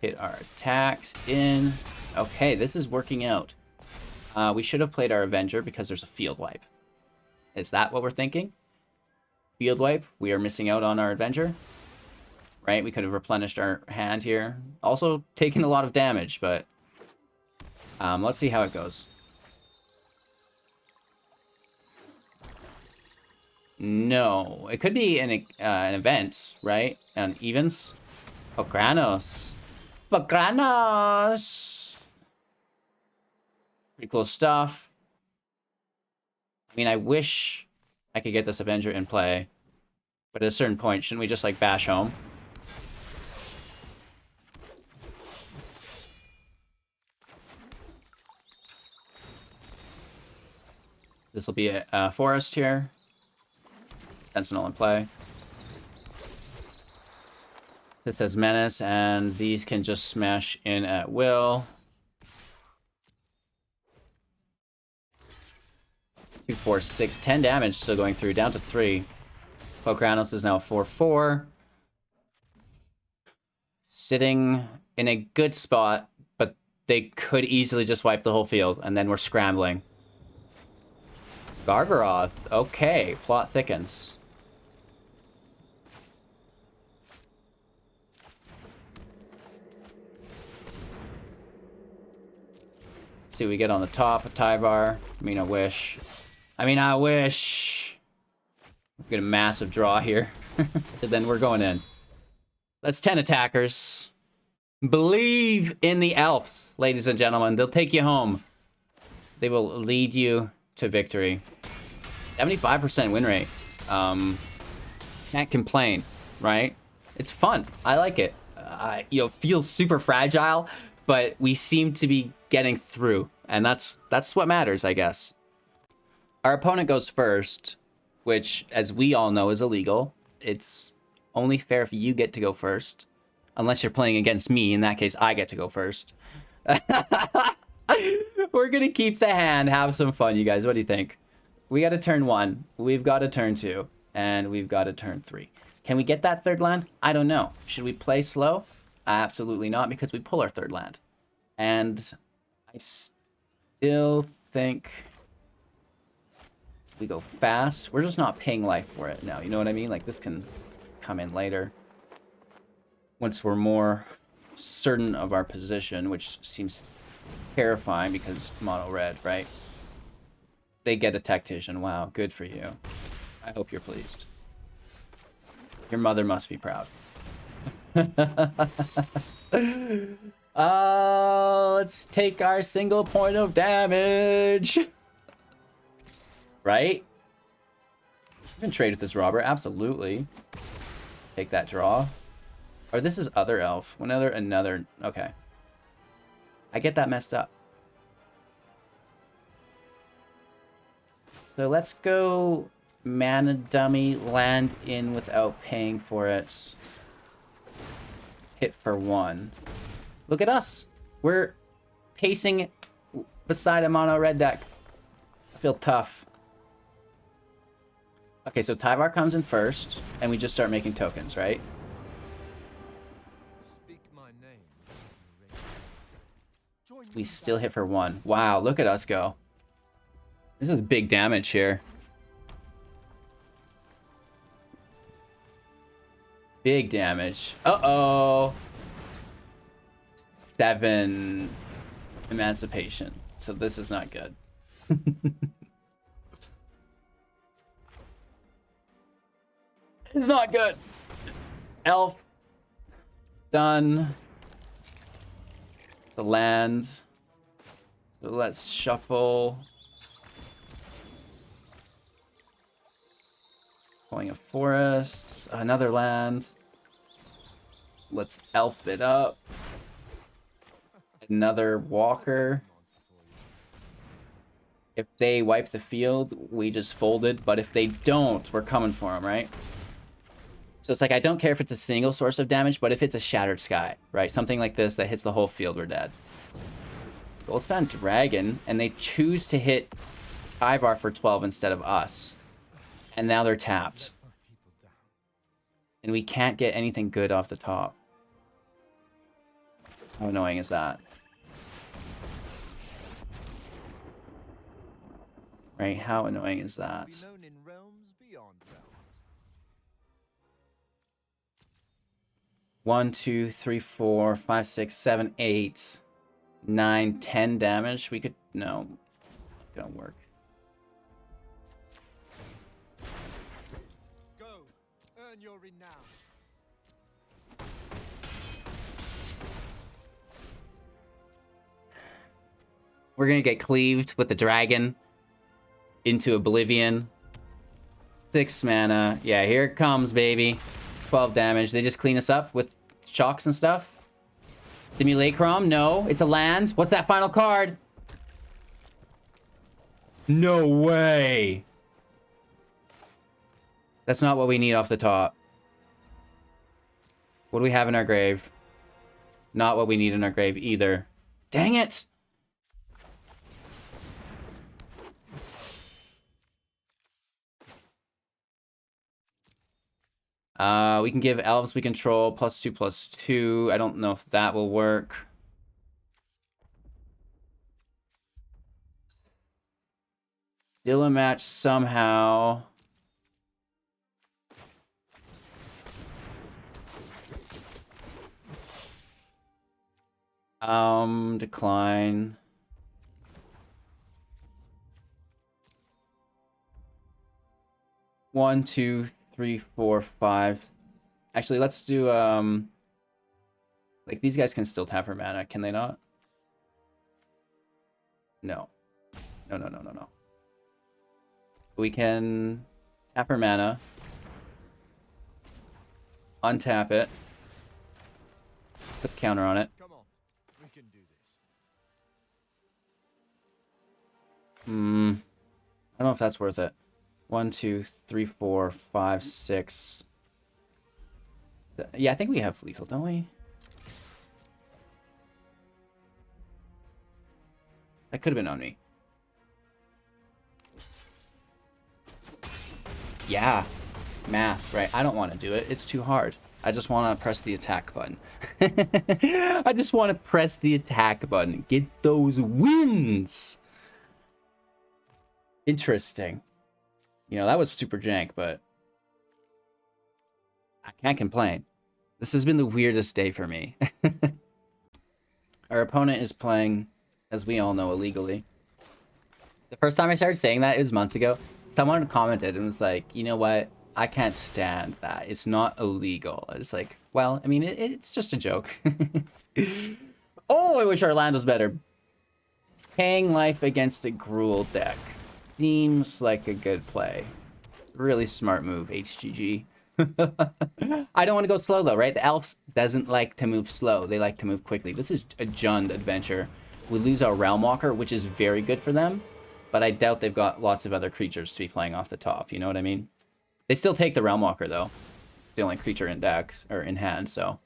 Hit our attacks in. Okay, this is working out. We should have played our Avenger because there's a field wipe. Is that what we're thinking? Field wipe, we are missing out on our Avenger. Right, we could have replenished our hand here. Also taking a lot of damage, but let's see how it goes. No, it could be an event, right? An events. Pokranos. Pokranos! Pretty cool stuff. I mean, I wish I could get this Avenger in play. But at a certain point, shouldn't we just, like, bash home? This will be a forest here. Sentinel in play. This says menace, and these can just smash in at will. 2, 4, 6, 10 damage still going through, down to 3. Pokranos is now 4/4. Sitting in a good spot, but they could easily just wipe the whole field, and then we're scrambling. Gargaroth, okay, plot thickens. Let's see what we get on the top of Tyvar. I mean, I wish. We get a massive draw here. And then we're going in. That's 10 attackers. Believe in the elves, ladies and gentlemen. They'll take you home. They will lead you to victory. 75% win rate. Can't complain, right? It's fun. I like it. Feels super fragile, but we seem to be getting through, and that's what matters, I guess. Our opponent goes first, which, as we all know, is illegal. It's only fair if you get to go first, unless you're playing against me. In that case, I get to go first. We're gonna keep the hand, have some fun, you guys. What do you think? We got a turn 1, we've got a turn 2, and we've got a turn 3. Can we get that third land? I don't know. Should we play slow? Absolutely not, because we pull our third land. And I still think we go fast. We're just not paying life for it now. You know what I mean? Like, this can come in later. Once we're more certain of our position, which seems terrifying because mono red, right? They get a Tactician. Wow, good for you. I hope you're pleased. Your mother must be proud. Let's take our single point of damage. Right? You can trade with this robber, absolutely. Take that draw. Or this is other elf. Another. Okay. I get that messed up. So let's go mana dummy, land in without paying for it. Hit for 1. Look at us. We're pacing beside a mono red deck. I feel tough. Okay, so Tyvar comes in first, and we just start making tokens, right? Speak my name. We still hit for 1. Wow, look at us go. This is big damage here. Big damage. Uh-oh. 7 emancipation. So this is not good. It's not good. Elf. Done. The land. So let's shuffle. Pulling a forest. Another land. Let's elf it up. Another walker. If they wipe the field, we just folded. But if they don't, we're coming for them, right? So it's like, I don't care if it's a single source of damage, but if it's a Shattered Sky, right? Something like this that hits the whole field, we're dead. Goldspan Dragon, and they choose to hit Tyvar for 12 instead of us. And now they're tapped. And we can't get anything good off the top. How annoying is that? Right, how annoying is that? 1, 2, 3, 4, 5, 6, 7, 8, 9, 10 damage. We could... No. Not gonna work. Go, earn your renown. We're gonna get cleaved with the dragon into oblivion. 6 mana. Yeah, here it comes, baby. 12 damage. They just clean us up with shocks and stuff. Simulacrum? No, it's a land. What's that final card? No way. That's not what we need off the top. What do we have in our grave? Not what we need in our grave either. Dang it! We can give elves we control +2/+2. I don't know if that will work. Still a match somehow. Decline. One, 2, 3, 4, 5. Actually, let's do like these guys can still tap for mana, can they not? No. No. We can tap her mana, untap it, put the counter on it. Come on, we can do this. I don't know if that's worth it. 1, 2, 3, 4, 5, 6. Yeah, I think we have lethal, don't we? That could have been on me. Yeah, math, right? I don't want to do it. It's too hard. I just want to press the attack button. I just want to press the attack button. Get those wins. Interesting. You know, that was super jank, but I can't complain. This has been the weirdest day for me. Our opponent is playing, as we all know, illegally. The first time I started saying that, it was months ago. Someone commented and was like, you know what? I can't stand that. It's not illegal. I was like, well, I mean, it's just a joke. Oh, I wish our land was better. Paying life against a Gruul deck. Seems like a good play. Really smart move, HGG. I don't want to go slow though, right? The elves doesn't like to move slow. They like to move quickly. This is a Jund adventure. We lose our Realm Walker, which is very good for them. But I doubt they've got lots of other creatures to be playing off the top. You know what I mean? They still take the Realm Walker though. The only creature in deck or in hand, so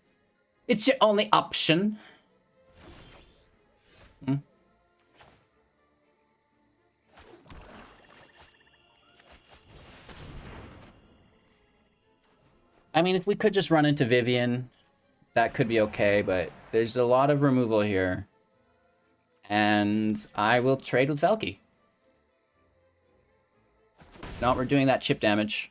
it's your only option. I mean, if we could just run into Vivian, that could be okay, but there's a lot of removal here. And I will trade with Velky. No, we're doing that chip damage.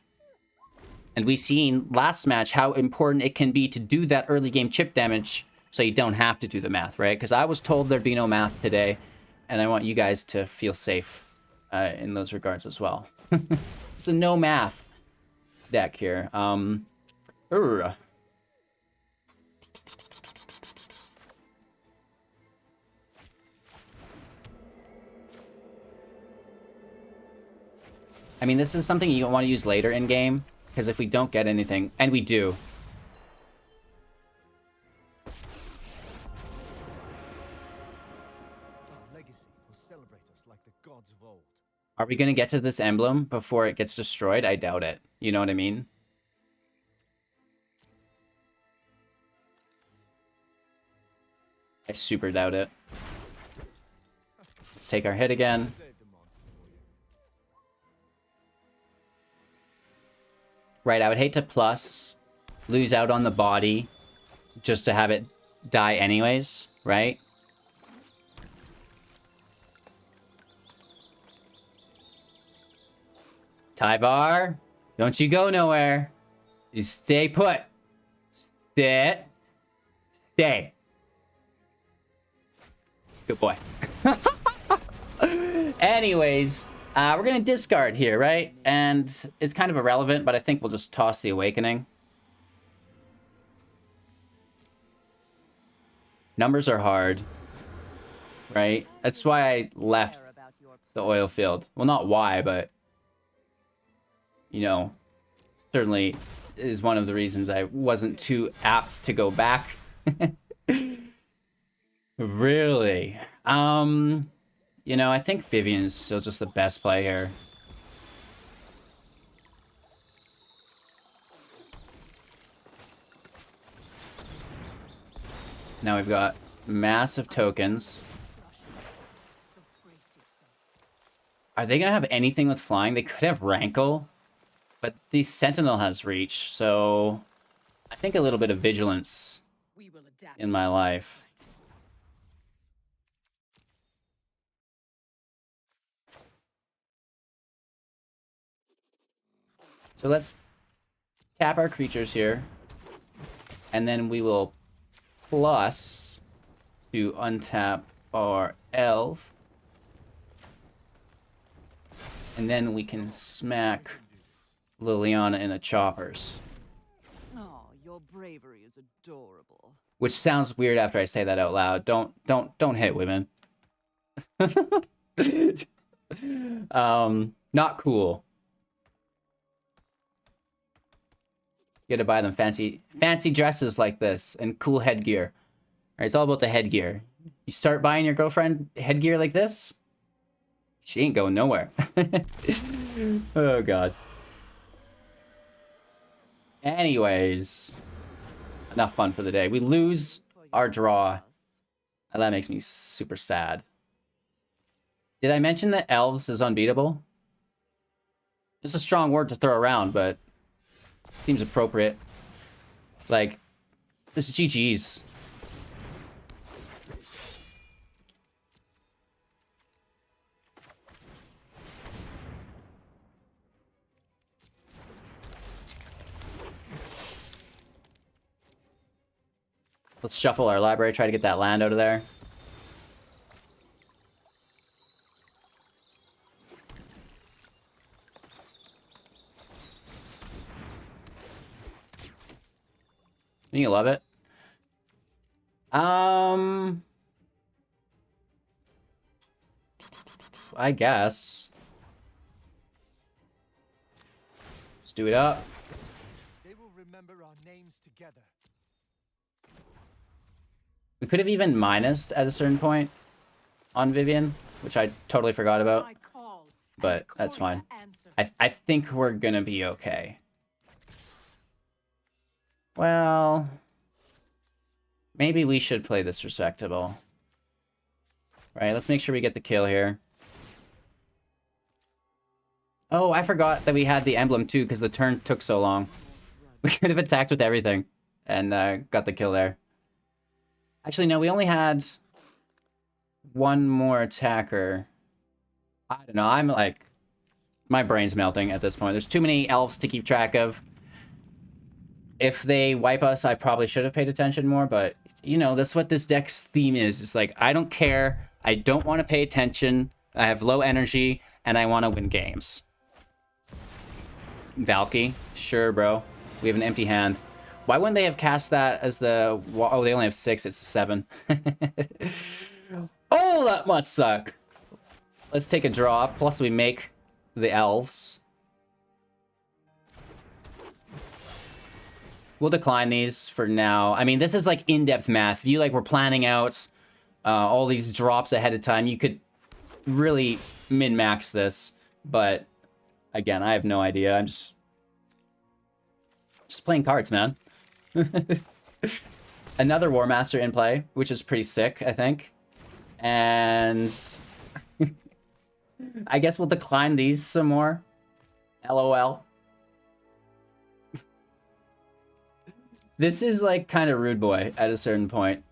And we seen last match how important it can be to do that early game chip damage so you don't have to do the math, right? Because I was told there'd be no math today, and I want you guys to feel safe in those regards as well. It's a no math deck here. I mean, this is something you want to use later in game, because if we don't get anything, and we do. Our legacy will celebrate us like the gods of old. we going to get to this emblem before it gets destroyed? I doubt it. You know what I mean? I super doubt it. Let's take our hit again. Right, I would hate to plus, lose out on the body, just to have it die anyways, right? Tyvar, don't you go nowhere. You stay put. Sit. Stay. Good boy. Anyways, we're gonna discard here, right? And it's kind of irrelevant, but I think we'll just toss the Awakening. Numbers are hard, right? That's why I left the oil field. Well, not why, but, you know, certainly is one of the reasons I wasn't too apt to go back. Really? You know, I think Vivian's still just the best play here. Now we've got massive tokens. Are they gonna have anything with flying? They could have Rankle, but the Sentinel has reach, so I think a little bit of vigilance in my life. So let's tap our creatures here, and then we will plus to untap our elf, and then we can smack Liliana in the choppers. Oh, your bravery is adorable. Which sounds weird after I say that out loud. Don't hit women. Not cool. You gotta buy them fancy dresses like this and cool headgear. All right, it's all about the headgear. You start buying your girlfriend headgear like this, she ain't going nowhere. Oh, God. Anyways, enough fun for the day. We lose our draw. And that makes me super sad. Did I mention that Elves is unbeatable? It's a strong word to throw around, but seems appropriate. Like, just GG's. Let's shuffle our library, try to get that land out of there. You love it. I guess. Let's do it up. They will remember our names together. We could have even minused at a certain point on Vivian, which I totally forgot about. But that's fine. I think we're gonna be okay. Well, maybe we should play this respectable. Right, let's make sure we get the kill here. Oh, I forgot that we had the emblem too, because the turn took so long. We could have attacked with everything and got the kill there. Actually, no, we only had one more attacker. I don't know, I'm like... My brain's melting at this point. There's too many elves to keep track of. If they wipe us, I probably should have paid attention more, but, you know, that's what this deck's theme is. It's like, I don't care, I don't want to pay attention, I have low energy, and I want to win games. Valky, sure, bro. We have an empty hand. Why wouldn't they have cast that as the... Oh, they only have 6, it's 7. Oh, that must suck. Let's take a draw, plus we make the elves. We'll decline these for now. I mean, this is like in-depth math. If you like were planning out all these drops ahead of time, you could really min-max this. But again, I have no idea. I'm just playing cards, man. Another Warmaster in play, which is pretty sick, I think. And I guess we'll decline these some more. LOL. This is like kind of rude boy at a certain point.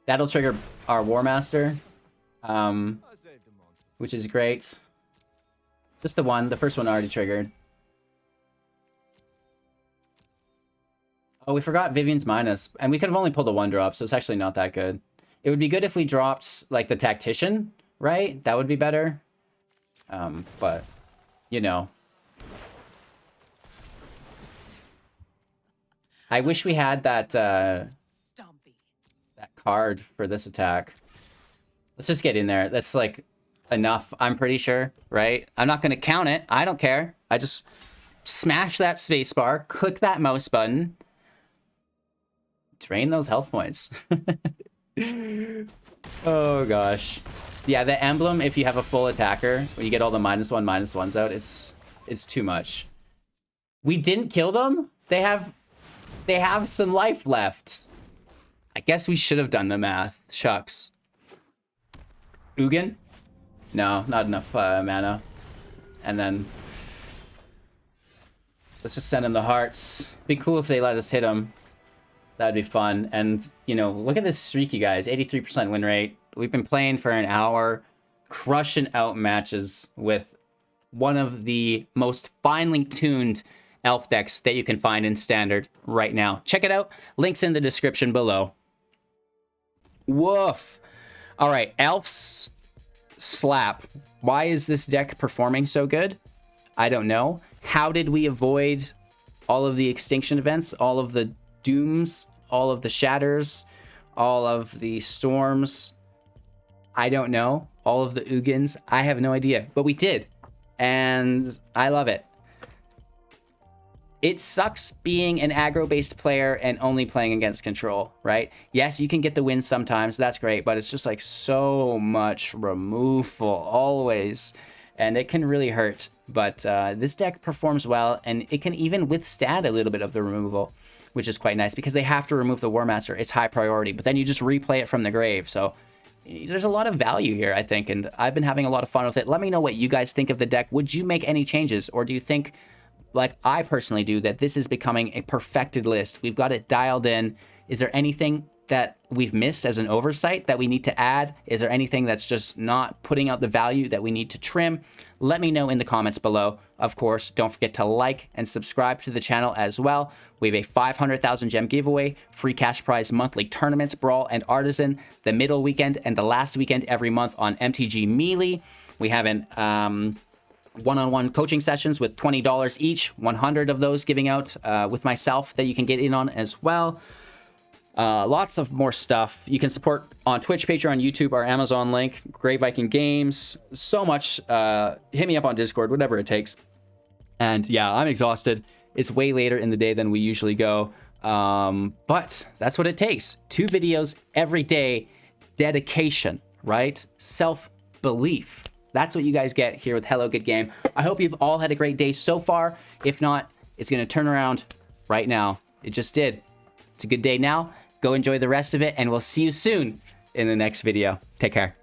That'll trigger our Warmaster, which is great. Just the one. The first one already triggered. Oh, we forgot Vivian's Minus. And we could have only pulled a 1-drop, so it's actually not that good. It would be good if we dropped, like, the Tactician, right? That would be better. But, you know. I wish we had that, that card for this attack. Let's just get in there. That's, like, enough, I'm pretty sure, right? I'm not going to count it. I don't care. I just smash that spacebar, click that mouse button, drain those health points. Oh, gosh. Yeah, the emblem, if you have a full attacker, when you get all the -1/-1s out, it's too much. We didn't kill them? They have some life left. I guess we should have done the math. Shucks. Ugin? No, not enough mana. And then let's just send him the hearts. Be cool if they let us hit him. That'd be fun. And, you know, look at this streak, you guys. 83% win rate. We've been playing for an hour, crushing out matches with one of the most finely tuned elf decks that you can find in Standard right now. Check it out. Links in the description below. Woof. All right, Elves slap. Why is this deck performing so good? I don't know. How did we avoid all of the extinction events, all of the dooms, all of the shatters, all of the storms? I don't know. All of the Ugins, I have no idea, but we did, and I love it. It sucks being an aggro-based player and only playing against control, right? Yes, you can get the wins sometimes, that's great, but it's just like so much removal always, and it can really hurt. But this deck performs well, and it can even withstand a little bit of the removal, which is quite nice, because they have to remove the Warmaster. It's high priority, but then you just replay it from the grave, so there's a lot of value here, I think, and I've been having a lot of fun with it. Let me know what you guys think of the deck. Would you make any changes, or do you think, like I personally do, that this is becoming a perfected list? We've got it dialed in. Is there anything that we've missed as an oversight that we need to add? Is there anything that's just not putting out the value that we need to trim? Let me know in the comments below. Of course, don't forget to like and subscribe to the channel as well. We have a 500,000 gem giveaway, free cash prize monthly tournaments, Brawl and Artisan, the middle weekend and the last weekend every month on MTG Melee. We have an one-on-one coaching sessions with $20 each, 100 of those giving out with myself that you can get in on as well. Lots of more stuff. You can support on Twitch, Patreon, YouTube, our Amazon link, Grey Viking Games, so much. Hit me up on Discord, whatever it takes. And yeah, I'm exhausted. It's way later in the day than we usually go. But that's what it takes. 2 videos every day. Dedication, right? Self-belief. That's what you guys get here with Hello Good Game. I hope you've all had a great day so far. If not, it's going to turn around right now. It just did. It's a good day now. Go enjoy the rest of it, and we'll see you soon in the next video. Take care.